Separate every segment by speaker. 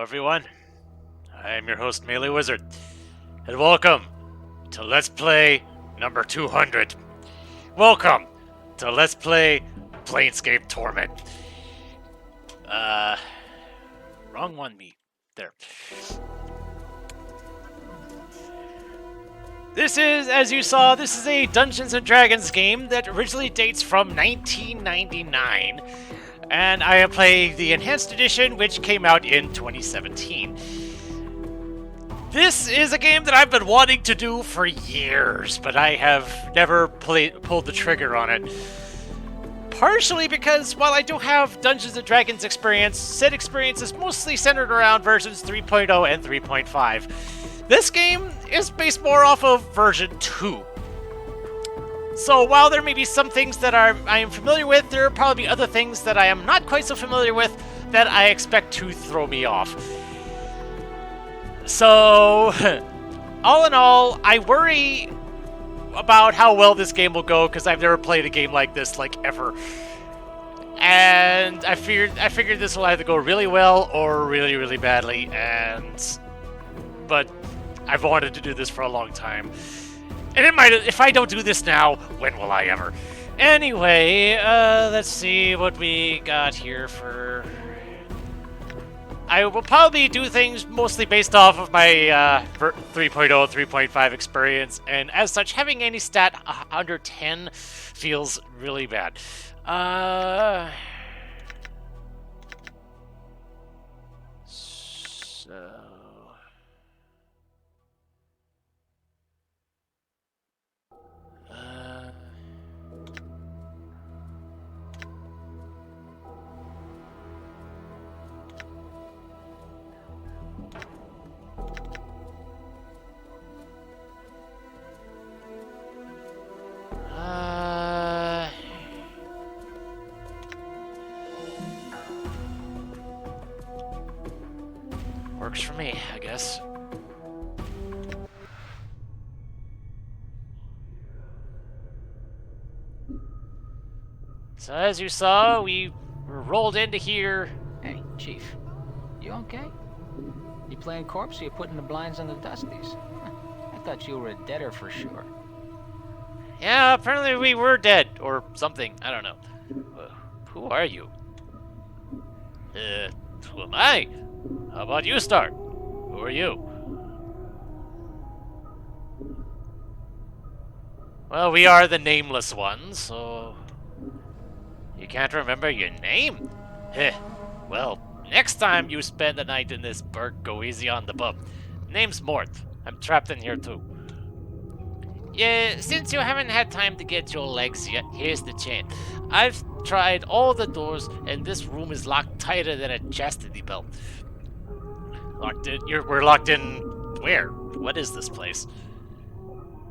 Speaker 1: everyone. I am your host, MeleeWizard, and welcome to Let's Play number 200. Welcome to Let's Play Planescape Torment. Wrong one, me. There. This is, as you saw, this is a Dungeons & Dragons game that originally dates from 1999. And I am playing the Enhanced Edition, which came out in 2017. This is a game that I've been wanting to do for years, but I have never pulled the trigger on it. Partially because, while I do have Dungeons & Dragons experience, said experience is mostly centered around versions 3.0 and 3.5. This game is based more off of version 2. So while there may be some things that I am familiar with, there are probably other things that I am not quite so familiar with that I expect to throw me off. So, all in all, I worry about how well this game will go because I've never played a game like this, ever. And I figured this will either go really well or really, really badly. But I've wanted to do this for a long time. And it might, if I don't do this now, when will I ever? Anyway, let's see what we got here for... I will probably do things mostly based off of my 3.0, 3.5 experience, and as such, having any stat under 10 feels really bad. Works for me, I guess. So as you saw, we rolled into here.
Speaker 2: Hey, Chief. You okay? You playing corpse or you putting the blinds on the dusties? I thought you were a deader for sure.
Speaker 1: Yeah, apparently we were dead, or something. I don't know. Who are you? Who am I? How about you start? Who are you? Well, we are the nameless ones, so... You can't remember your name? Heh. Well, next time you spend the night in this burg, go easy on the bum. Name's Mort. I'm trapped in here too. Yeah, since you haven't had time to get your legs yet, here's the chant. I've tried all the doors, and this room is locked tighter than a chastity belt. Locked in? We're locked in... Where? What is this place?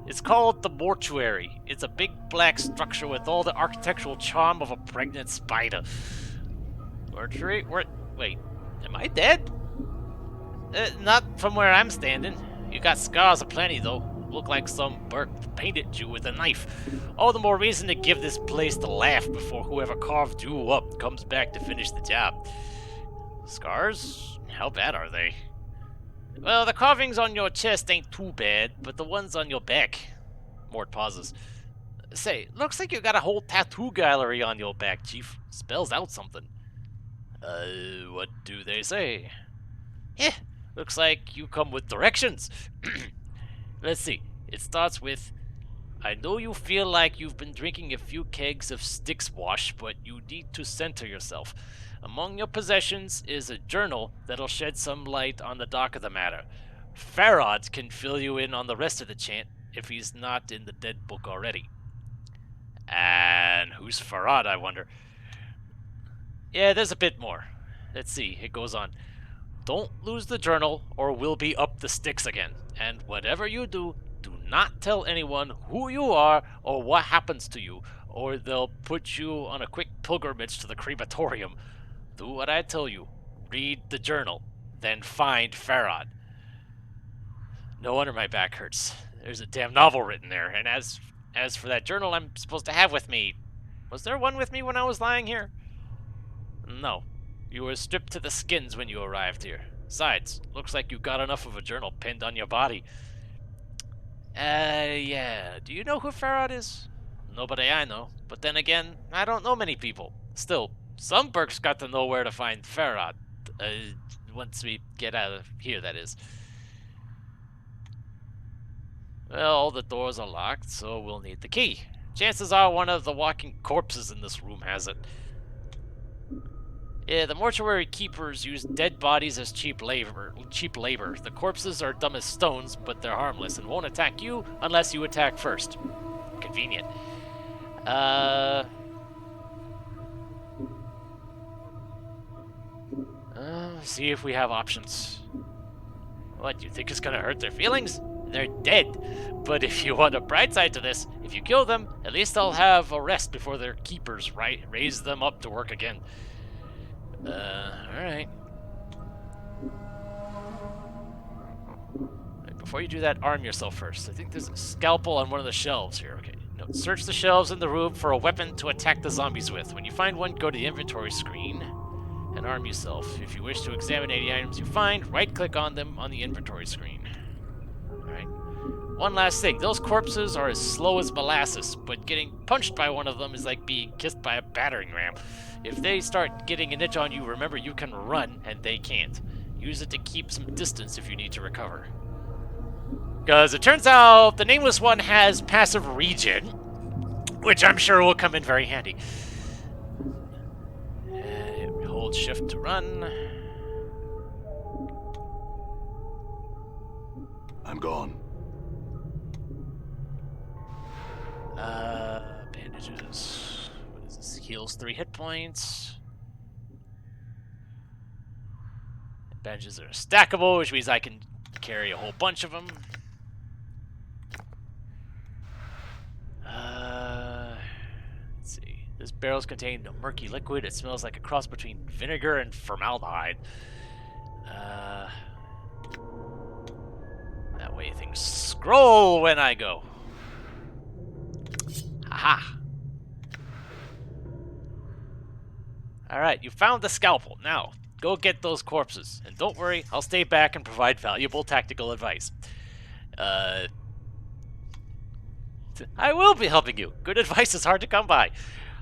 Speaker 1: It's called the mortuary. It's a big black structure with all the architectural charm of a pregnant spider. Mortuary? Wait, am I dead? Not from where I'm standing. You got scars aplenty, though. Look like some Burke painted you with a knife. All the more reason to give this place the laugh before whoever carved you up comes back to finish the job. Scars? How bad are they? Well, the carvings on your chest ain't too bad, but the ones on your back... Mort pauses. Say, looks like you got a whole tattoo gallery on your back, Chief. Spells out something. What do they say? Yeah, looks like you come with directions. Let's see. It starts with, I know you feel like you've been drinking a few kegs of Styx wash, but you need to center yourself. Among your possessions is a journal that'll shed some light on the dark of the matter. Farad can fill you in on the rest of the chant if he's not in the dead book already. And who's Farad, I wonder? Yeah, there's a bit more. Let's see. It goes on. Don't lose the journal or we'll be up the sticks again. And whatever you do, do not tell anyone who you are or what happens to you, or they'll put you on a quick pilgrimage to the crematorium. Do what I tell you. Read the journal. Then find Farad. No wonder my back hurts. There's a damn novel written there. And as for that journal I'm supposed to have with me, was there one with me when I was lying here? No. You were stripped to the skins when you arrived here. Besides, looks like you got enough of a journal pinned on your body. Yeah. Do you know who Farad is? Nobody I know. But then again, I don't know many people. Still, some Burks got to know where to find Farad. Once we get out of here, that is. Well, all the doors are locked, so we'll need the key. Chances are one of the walking corpses in this room has it. Yeah, the mortuary keepers use dead bodies as cheap labor. The corpses are dumb as stones, but they're harmless and won't attack you unless you attack first. Convenient. See if we have options. What, you think it's gonna hurt their feelings? They're dead. But if you want a bright side to this, if you kill them, at least they'll have a rest before their keepers raise them up to work again. Alright. Before you do that, arm yourself first. I think there's a scalpel on one of the shelves here. Okay. No, search the shelves in the room for a weapon to attack the zombies with. When you find one, go to the inventory screen and arm yourself. If you wish to examine any items you find, right-click on them on the inventory screen. Alright. One last thing. Those corpses are as slow as molasses, but getting punched by one of them is like being kissed by a battering ram. If they start getting an itch on you, remember you can run, and they can't. Use it to keep some distance if you need to recover. Because it turns out the Nameless One has passive regen, which I'm sure will come in very handy. Hold shift to run.
Speaker 3: I'm gone.
Speaker 1: Bandages. What is this? Heals 3 hit points. Bandages are stackable, which means I can carry a whole bunch of them. Let's see. This barrel's contained a murky liquid. It smells like a cross between vinegar and formaldehyde. That way things scroll when I go. Aha! Alright, you found the scalpel. Now, go get those corpses. And don't worry, I'll stay back and provide valuable tactical advice. I will be helping you. Good advice is hard to come by.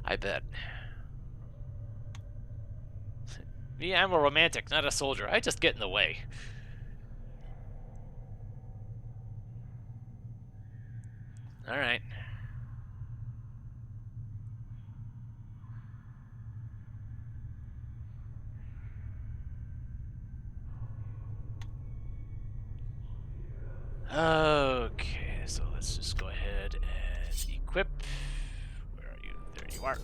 Speaker 1: I bet. Me, I'm a romantic, not a soldier. I just get in the way. Alright. Okay, so let's just go ahead and equip. Where are you? There you are.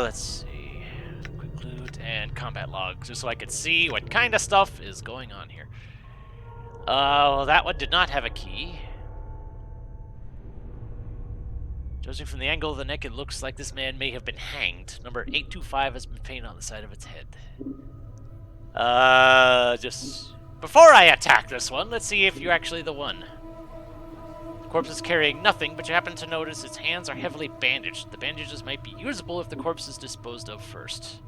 Speaker 1: Let's see. Quick loot and combat logs, just so I could see what kind of stuff is going on here. Well, that one did not have a key. Judging from the angle of the neck, it looks like this man may have been hanged. Number 825 has been painted on the side of its head. Just before I attack this one, let's see if you're actually the one. The corpse is carrying nothing, but you happen to notice its hands are heavily bandaged. The bandages might be usable if the corpse is disposed of first.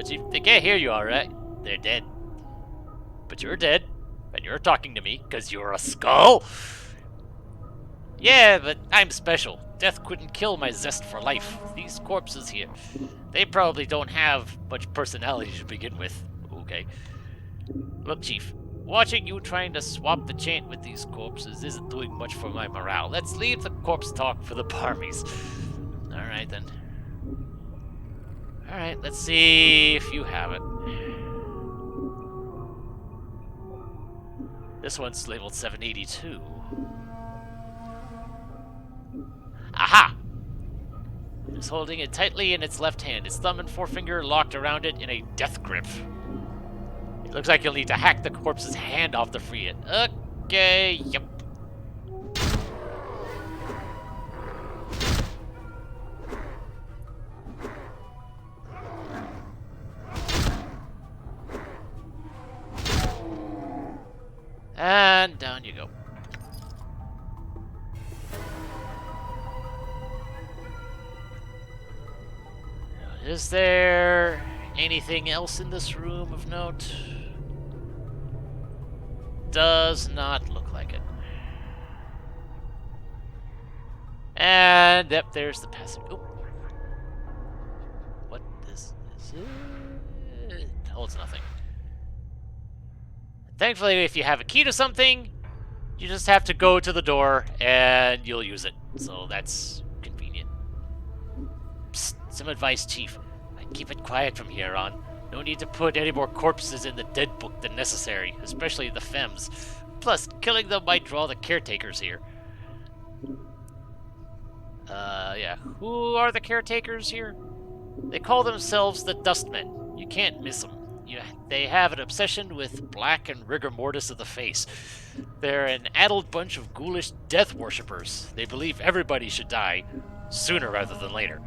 Speaker 1: Chief, they can't hear you, alright? They're dead. But you're dead, and you're talking to me, because you're a skull? Yeah, but I'm special. Death couldn't kill my zest for life. These corpses here, they probably don't have much personality to begin with. Okay. Look, Chief, watching you trying to swap the chant with these corpses isn't doing much for my morale. Let's leave the corpse talk for the barmies. Alright, then. Alright, let's see if you have it. This one's labeled 782. Aha! It's holding it tightly in its left hand, its thumb and forefinger locked around it in a death grip. It looks like you'll need to hack the corpse's hand off to free it. Okay, yep. And down you go. Is there anything else in this room of note? Does not look like it. And yep, there's the passage. Oh. What is it? Oh, it's nothing. Thankfully, if you have a key to something, you just have to go to the door and you'll use it. So that's convenient. Psst, some advice, Chief. I'd keep it quiet from here on. No need to put any more corpses in the dead book than necessary, especially the femmes. Plus, killing them might draw the caretakers here. Yeah. Who are the caretakers here? They call themselves the Dustmen. You can't miss them. They have an obsession with black and rigor mortis of the face. They're an addled bunch of ghoulish death worshippers. They believe everybody should die, sooner rather than later.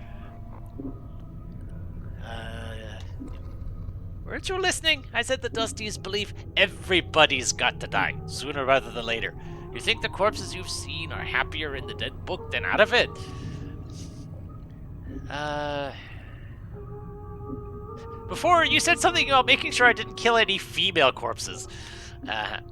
Speaker 1: Weren't you listening? I said the Dusties believe everybody's got to die, sooner rather than later. You think the corpses you've seen are happier in the dead book than out of it? Before, you said something about making sure I didn't kill any female corpses. Are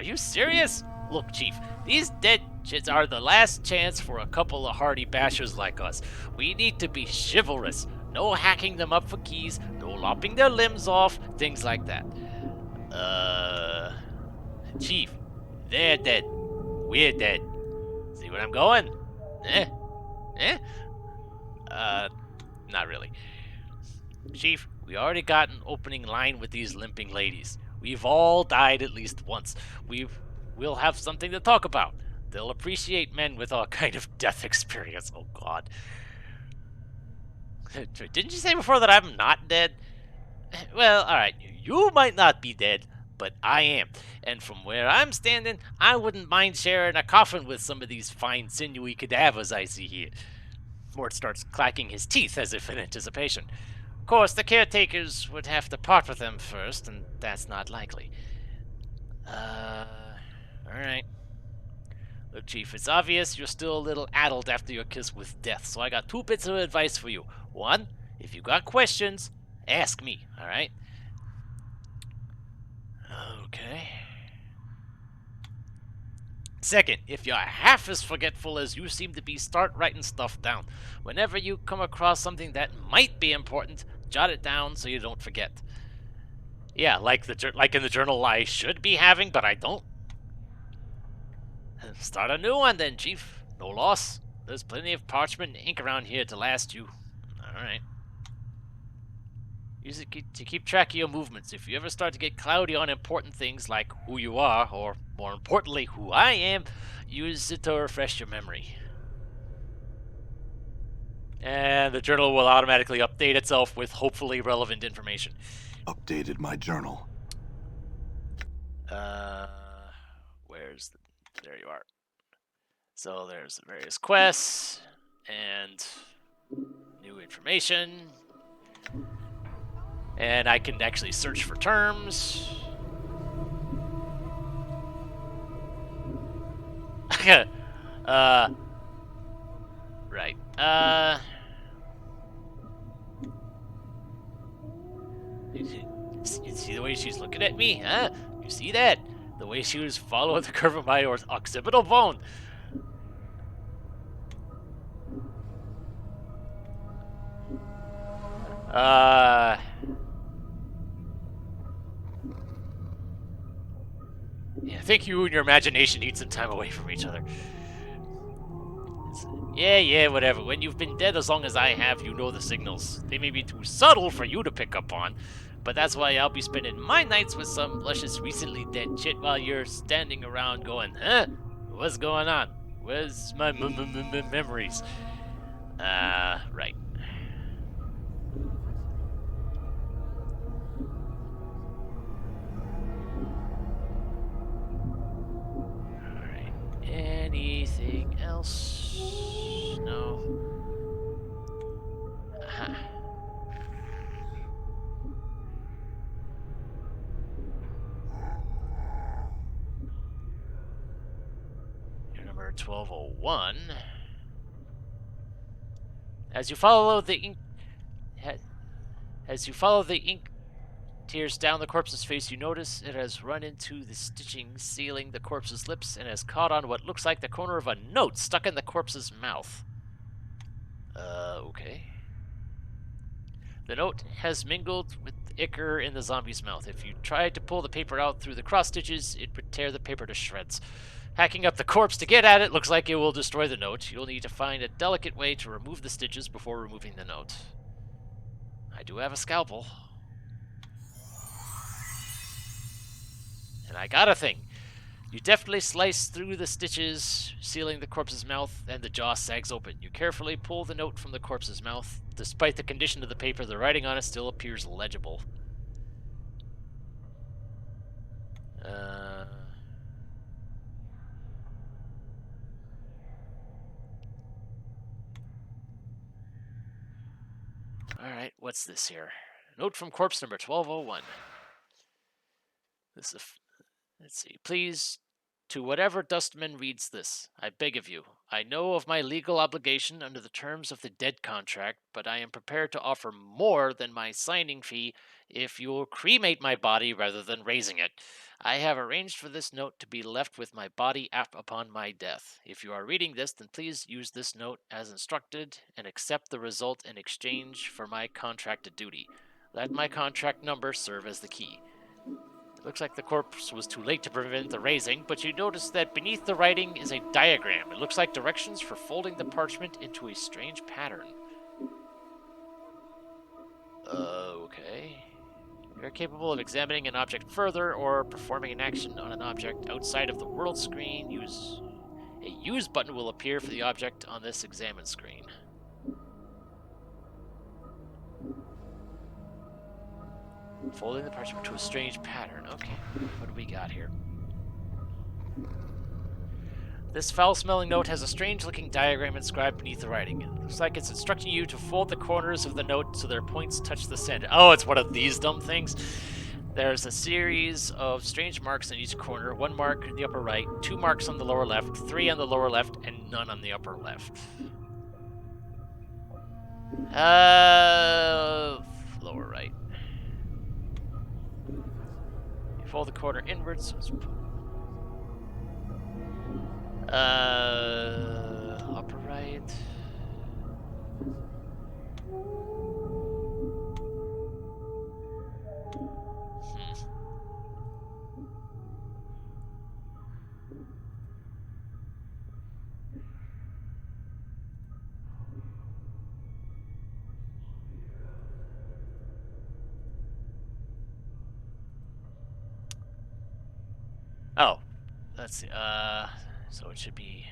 Speaker 1: you serious? Look, Chief, these dead shits are the last chance for a couple of hardy bashers like us. We need to be chivalrous. No hacking them up for keys, no lopping their limbs off, things like that. Chief, they're dead. We're dead. See where I'm going? Eh? Eh? Not really. Chief, we already got an opening line with these limping ladies. We've all died at least once. We'll have something to talk about. They'll appreciate men with all kind of death experience. Oh, God. Didn't you say before that I'm not dead? Well, alright, you might not be dead, but I am. And from where I'm standing, I wouldn't mind sharing a coffin with some of these fine, sinewy cadavers I see here. Mort starts clacking his teeth as if in anticipation. Of course, the caretakers would have to part with them first, and that's not likely. Alright. Look, Chief, it's obvious you're still a little addled after your kiss with death, so I got 2 bits of advice for you. One, if you got questions, ask me, alright? Okay. Second, if you're half as forgetful as you seem to be, start writing stuff down. Whenever you come across something that might be important, jot it down so you don't forget. Yeah, like in the journal I should be having, but I don't. Start a new one then, Chief. No loss. There's plenty of parchment and ink around here to last you. Alright. Use it to keep track of your movements. If you ever start to get cloudy on important things like who you are, or more importantly, who I am, use it to refresh your memory. And the journal will automatically update itself with hopefully relevant information.
Speaker 3: Updated my journal.
Speaker 1: There you are. So there's various quests and new information. And I can actually search for terms. Right. You see the way she's looking at me, huh? You see that? The way she was following the curve of my occipital bone. Yeah, I think you and your imagination need some time away from each other. Yeah, whatever. When you've been dead as long as I have, you know the signals. They may be too subtle for you to pick up on, but that's why I'll be spending my nights with some luscious recently dead chit while you're standing around going, huh? What's going on? Where's my memories? Right. Alright. Anything else? No. 1201. As you follow the ink tears down the corpse's face, you notice it has run into the stitching sealing the corpse's lips and has caught on what looks like the corner of a note stuck in the corpse's mouth. Okay. The note has mingled with the ichor in the zombie's mouth. If you tried to pull the paper out through the cross stitches, it would tear the paper to shreds. Hacking up the corpse to get at it looks like it will destroy the note. You'll need to find a delicate way to remove the stitches before removing the note. I do have a scalpel. And I got a thing. You deftly slice through the stitches, sealing the corpse's mouth, and the jaw sags open. You carefully pull the note from the corpse's mouth. Despite the condition of the paper, the writing on it still appears legible. Alright, what's this here? Note from corpse number 1201. This is let's see. Please, to whatever dustman reads this, I beg of you. I know of my legal obligation under the terms of the dead contract, but I am prepared to offer more than my signing fee if you will cremate my body rather than raising it. I have arranged for this note to be left with my body upon my death. If you are reading this, then please use this note as instructed and accept the result in exchange for my contracted duty. Let my contract number serve as the key. Looks like the corpse was too late to prevent the raising, but you notice that beneath the writing is a diagram. It looks like directions for folding the parchment into a strange pattern. Okay. You're capable of examining an object further or performing an action on an object outside of the world screen. A use button will appear for the object on this examine screen. Folding the parchment to a strange pattern. Okay, what do we got here? This foul-smelling note has a strange-looking diagram inscribed beneath the writing. It looks like it's instructing you to fold the corners of the note so their points touch the center. Oh, it's one of these dumb things. There's a series of strange marks in each corner. 1 mark in the upper right, 2 marks on the lower left, 3 on the lower left, and none on the upper left. Lower right. You fold the corner inwards. So it's upper right. Oh, let's see. So it should be.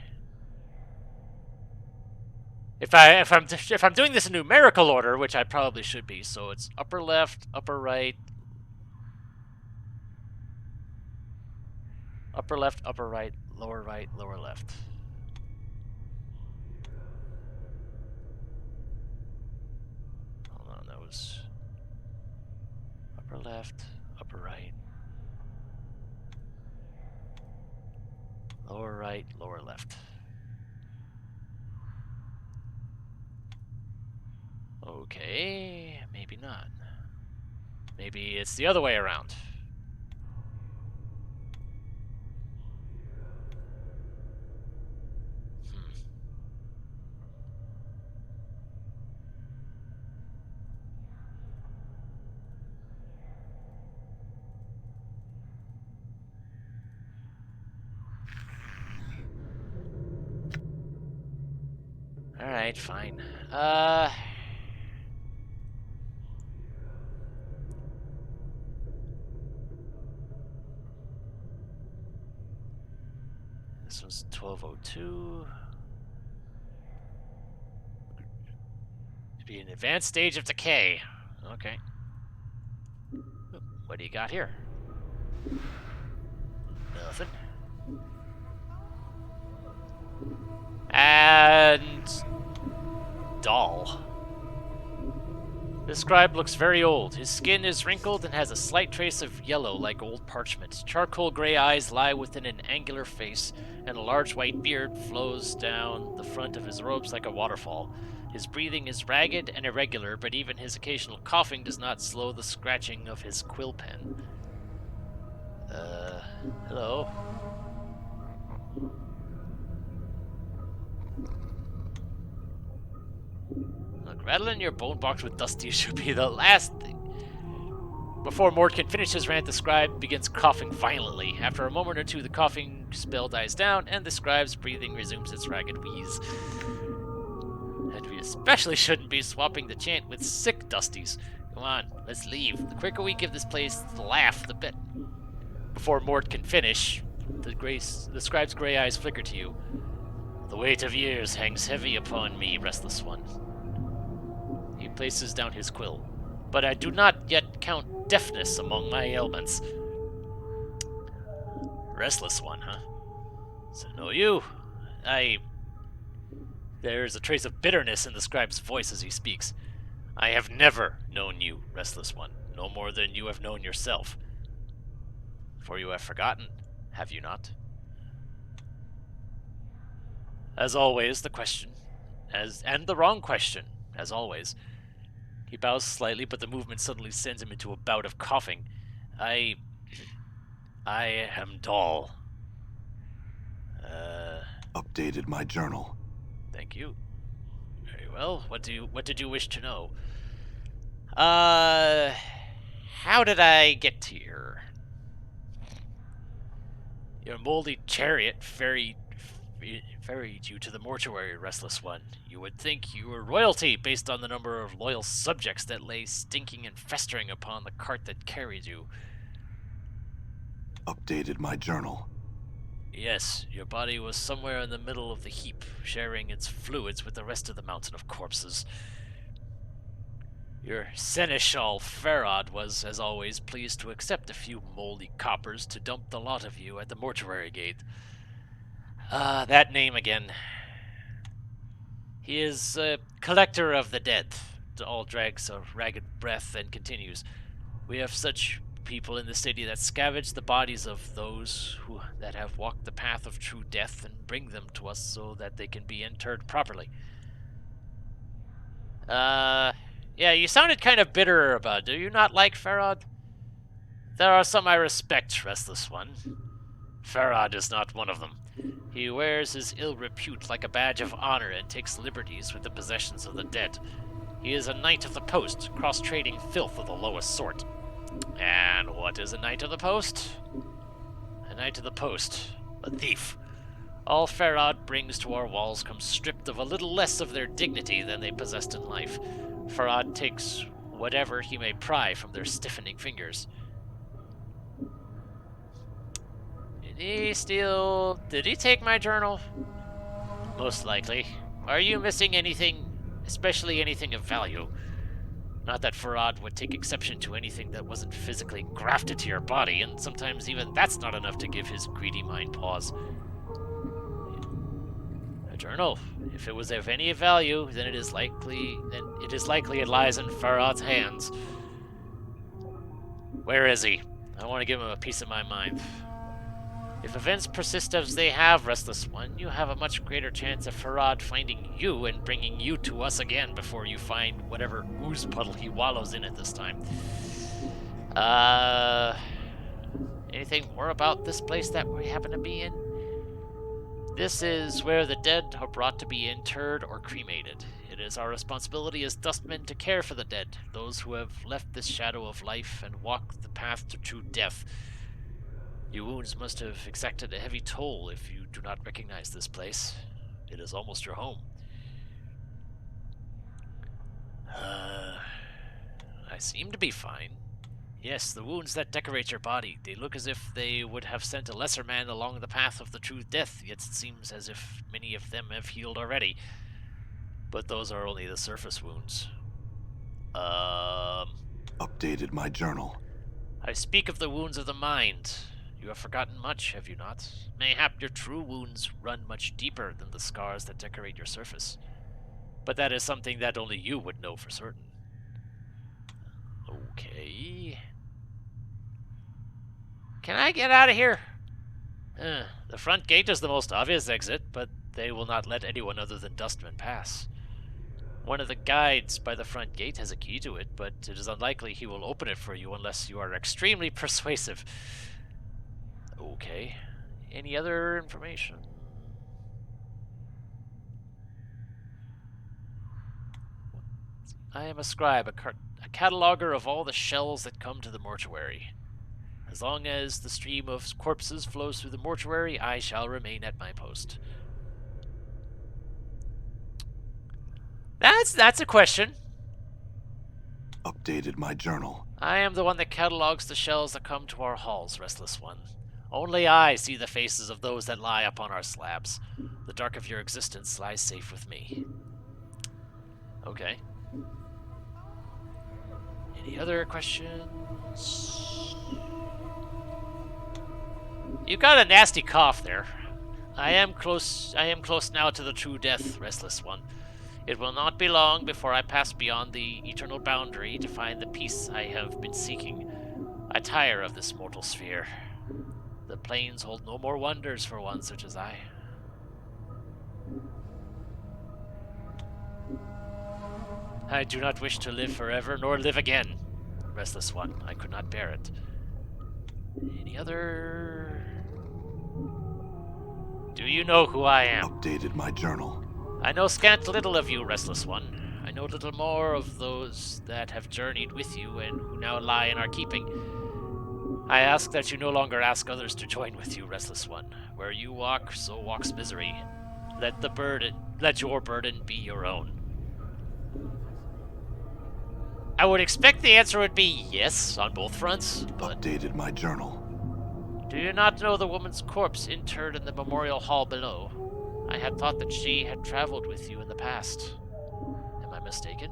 Speaker 1: If I'm doing this in numerical order, which I probably should be, so it's upper left, upper right, upper left, upper right, lower left. Hold on, that was upper left, upper right. Lower right, lower left. Okay, maybe not. Maybe it's the other way around. Alright, fine. This was 1202. To be an advanced stage of decay. Okay. What do you got here? Nothing. And doll. The scribe looks very old. His skin is wrinkled and has a slight trace of yellow like old parchment. Charcoal gray eyes lie within an angular face, and a large white beard flows down the front of his robes like a waterfall. His breathing is ragged and irregular, but even his occasional coughing does not slow the scratching of his quill pen. Hello? Look, rattling your bone box with Dusty should be the last thing. Before Mort can finish his rant, the scribe begins coughing violently. After a moment or two, the coughing spell dies down, and the scribe's breathing resumes its ragged wheeze. And we especially shouldn't be swapping the chant with sick Dusties. Come on, let's leave. The quicker we give this place the laugh, the better. Before Mort can finish, the scribe's gray eyes flicker to you. The weight of years hangs heavy upon me, restless one. He places down his quill. But I do not yet count deafness among my ailments. Restless one, huh? So no you. There's a trace of bitterness in the scribe's voice as he speaks. I have never known you, restless one, no more than you have known yourself. For you have forgotten, have you not? As always, the question, and the wrong question, as always. He bows slightly, but the movement suddenly sends him into a bout of coughing. I am dull.
Speaker 3: Updated my journal.
Speaker 1: Thank you. Very well. What did you wish to know? How did I get here? Your moldy chariot ferried you to the mortuary, restless one. You would think you were royalty based on the number of loyal subjects that lay stinking and festering upon the cart that carried you.
Speaker 3: Updated my journal.
Speaker 1: Yes, your body was somewhere in the middle of the heap, sharing its fluids with the rest of the mountain of corpses. Your seneschal Farad was, as always, pleased to accept a few moldy coppers to dump the lot of you at the mortuary gate. That name again. He is a collector of the dead. All drags a ragged breath and continues. We have such people in the city that scavenge the bodies of those that have walked the path of true death and bring them to us so that they can be interred properly. Yeah, you sounded kind of bitter about it. Do you not like Farad? There are some I respect, restless one. Farad is not one of them. He wears his ill repute like a badge of honor and takes liberties with the possessions of the dead. He is a knight of the post, cross-trading filth of the lowest sort. And what is a knight of the post? A knight of the post. A thief. All Farad brings to our walls comes stripped of a little less of their dignity than they possessed in life. Farad takes whatever he may pry from their stiffening fingers. Did he take my journal? Most likely. Are you missing anything, especially anything of value? Not that Farad would take exception to anything that wasn't physically grafted to your body, and sometimes even that's not enough to give his greedy mind pause. A journal. If it was of any value, then it is likely it lies in Farad's hands. Where is he? I want to give him a piece of my mind. If events persist as they have, restless one, you have a much greater chance of Farad finding you and bringing you to us again before you find whatever ooze puddle he wallows in at this time. Anything more about this place that we happen to be in? This is where the dead are brought to be interred or cremated. It is our responsibility as dustmen to care for the dead, those who have left this shadow of life and walked the path to true death. Your wounds must have exacted a heavy toll if you do not recognize this place. It is almost your home. I seem to be fine. Yes, the wounds that decorate your body, they look as if they would have sent a lesser man along the path of the true death, yet it seems as if many of them have healed already. But those are only the surface wounds.
Speaker 3: Updated my journal.
Speaker 1: I speak of the wounds of the mind. You have forgotten much, have you not? Mayhap your true wounds run much deeper than the scars that decorate your surface. But that is something that only you would know for certain. Okay. Can I get out of here? The front gate is the most obvious exit, but they will not let anyone other than Dustman pass. One of the guides by the front gate has a key to it, but it is unlikely he will open it for you unless you are extremely persuasive. Okay. Any other information? I am a scribe, a cataloger of all the shells that come to the mortuary. As long as the stream of corpses flows through the mortuary, I shall remain at my post. That's a question.
Speaker 3: Updated my journal.
Speaker 1: I am the one that catalogs the shells that come to our halls, Restless One. Only I see the faces of those that lie upon our slabs. The dark of your existence lies safe with me. Okay. Any other questions? You got a nasty cough there. I am close now to the true death, Restless One. It will not be long before I pass beyond the eternal boundary to find the peace I have been seeking. I tire of this mortal sphere. The plains hold no more wonders for one such as I. I do not wish to live forever, nor live again, Restless One. I could not bear it. Any other... Do you know who I am?
Speaker 3: Updated my journal.
Speaker 1: I know scant little of you, Restless One. I know little more of those that have journeyed with you and who now lie in our keeping. I ask that you no longer ask others to join with you, Restless One. Where you walk, so walks misery. Let your burden be your own. I would expect the answer would be yes on both fronts, but...
Speaker 3: Updated my journal.
Speaker 1: Do you not know the woman's corpse interred in the memorial hall below? I had thought that she had traveled with you in the past. Am I mistaken?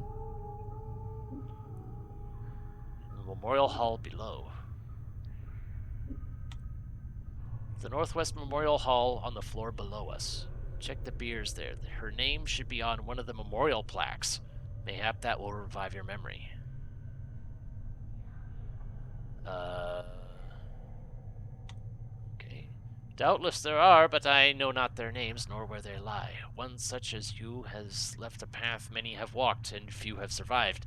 Speaker 1: The memorial hall below. The Northwest Memorial Hall on the floor below us. Check the biers there. Her name should be on one of the memorial plaques. Mayhap that will revive your memory. Okay. Doubtless there are, but I know not their names, nor where they lie. One such as you has left a path many have walked, and few have survived.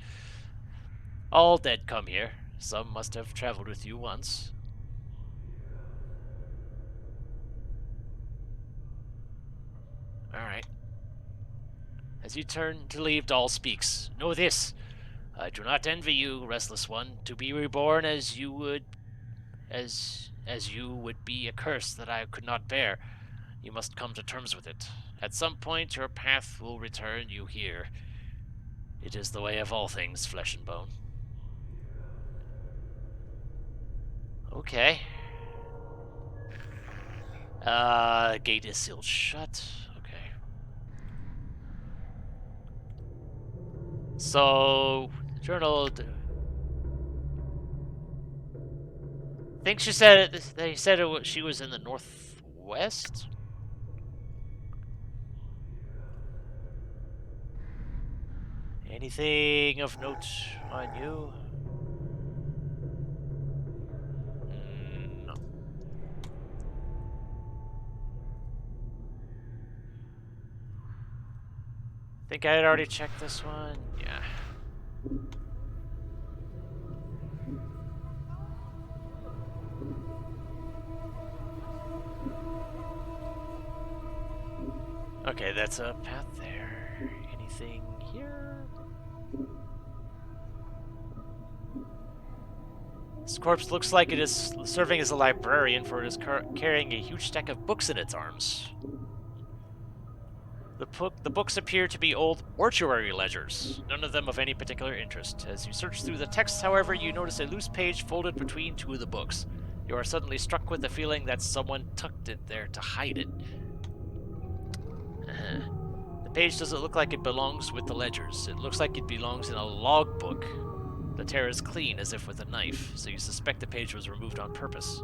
Speaker 1: All dead come here. Some must have traveled with you once. Alright. As you turn to leave, Dahl speaks. Know this. I do not envy you, Restless One. To be reborn as you would be a curse that I could not bear. You must come to terms with it. At some point your path will return you here. It is the way of all things, flesh and bone. Okay. Gate is sealed shut. Okay. So, journal. I think she said they said she was in the northwest. Anything of note on you? No. Think I had already checked this one. Yeah. Okay, that's a path there. Anything here? This corpse looks like it is serving as a librarian, for it is carrying a huge stack of books in its arms. The books appear to be old mortuary ledgers, none of them of any particular interest. As you search through the text, however, you notice a loose page folded between two of the books. You are suddenly struck with the feeling that someone tucked it there to hide it. The page doesn't look like it belongs with the ledgers. It looks like it belongs in a logbook. The tear is clean, as if with a knife, so you suspect the page was removed on purpose.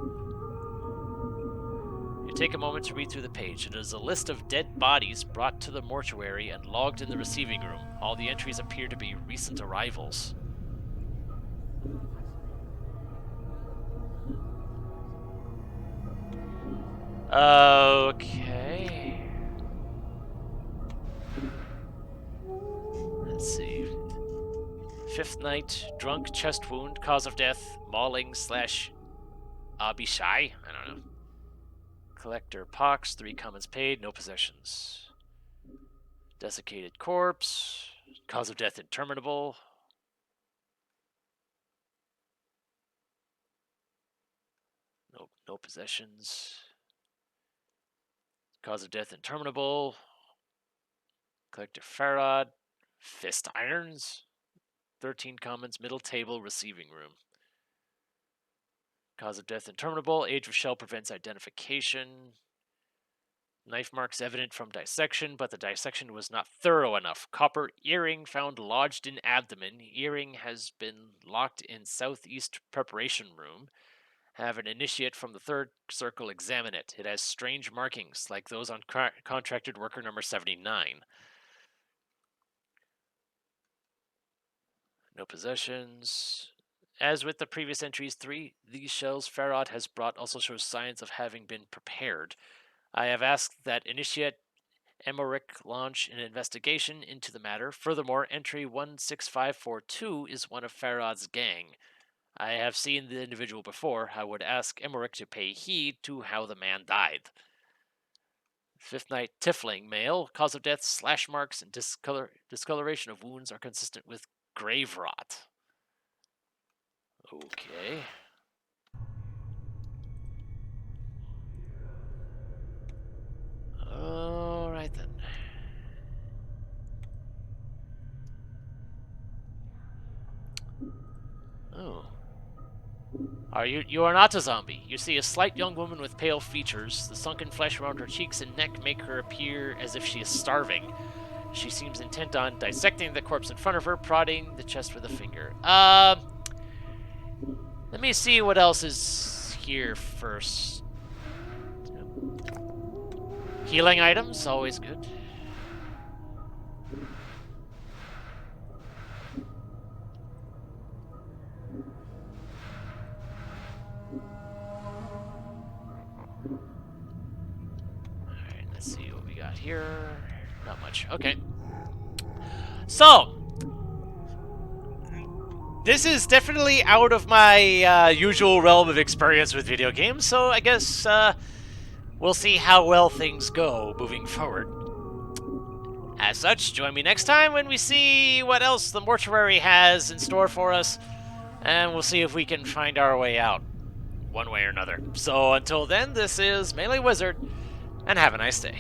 Speaker 1: You take a moment to read through the page. It is a list of dead bodies brought to the mortuary and logged in the receiving room. All the entries appear to be recent arrivals. Okay. Let's see. Fifth night, drunk, chest wound, cause of death, mauling slash Abishai. I don't know. Collector pox, 3 commons paid, no possessions. Desiccated corpse, cause of death interminable. No possessions. Cause of death interminable. Collector Farad, fist irons. 13 commons, middle table, receiving room. Cause of death interminable. Age of Shell prevents identification. Knife marks evident from dissection, but the dissection was not thorough enough. Copper earring found lodged in abdomen. Earring has been locked in southeast preparation room. Have an initiate from the third circle examine it. It has strange markings, like those on contracted worker number 79. No possessions. As with the previous entries 3, these shells Farad has brought also shows signs of having been prepared. I have asked that Initiate Emmerich launch an investigation into the matter. Furthermore, entry 16542 is one of Farad's gang. I have seen the individual before. I would ask Emmerich to pay heed to how the man died. Fifth night Tiefling male. Cause of death, slash marks, and discoloration of wounds are consistent with grave rot. Okay. Alright then. Oh. You are not a zombie. You see a slight young woman with pale features. The sunken flesh around her cheeks and neck make her appear as if she is starving. She seems intent on dissecting the corpse in front of her, prodding the chest with a finger. Let me see what else is here first. Healing items, always good. Alright, let's see what we got here. Not much. Okay. So, this is definitely out of my usual realm of experience with video games, so I guess we'll see how well things go moving forward. As such, join me next time when we see what else the mortuary has in store for us, and we'll see if we can find our way out, one way or another. So until then, this is MeleeWizard, and have a nice day.